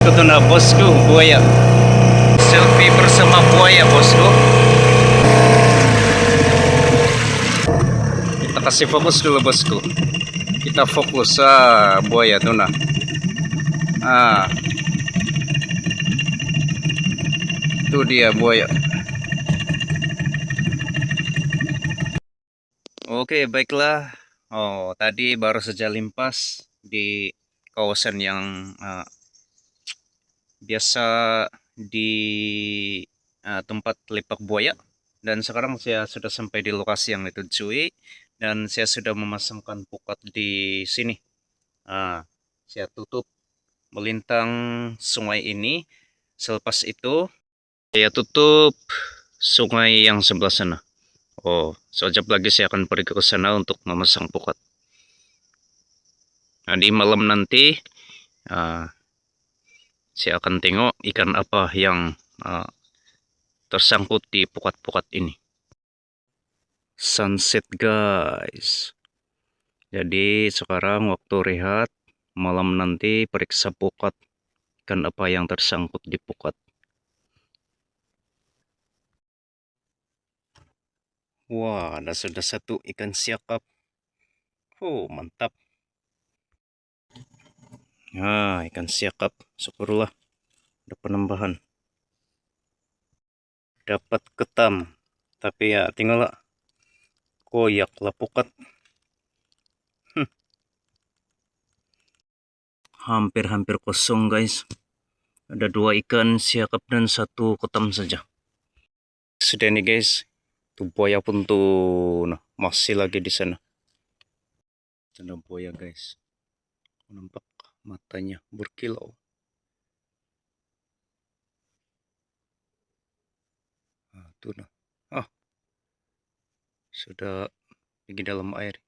Ito na bosku, buaya. Selfie bersama buaya bosku. Kita kasih fokus dulu bosku. Kita fokus buaya tuna. Itu dia buaya. Oke, baiklah. Oh, tadi baru saja limpas di kawasan yang biasa di tempat lepak buaya, dan sekarang saya sudah sampai di lokasi yang ditujui dan saya sudah memasangkan pukat di sini. Saya tutup melintang sungai ini. Selepas itu saya tutup sungai yang sebelah sana. Oh, sekejap lagi saya akan pergi ke sana untuk memasang pukat. Nah, di malam nanti saya akan tengok ikan apa yang tersangkut di pukat-pukat ini. Sunset guys. Jadi sekarang waktu rehat, malam nanti periksa pukat, ikan apa yang tersangkut di pukat. Wah, ada sudah satu ikan siakap. Oh, mantap. Ikan siakap, syukurlah ada penambahan. Dapat ketam, tapi ya tinggal koyak lah pukat. Hampir-hampir kosong guys. Ada 2 ikan siakap dan 1 ketam saja. Sudah nih guys. Tuh buaya pun tuh masih lagi di sana. Ada buaya guys. Nampak matanya berkilau. Tuh nah. Sudah di dalam air.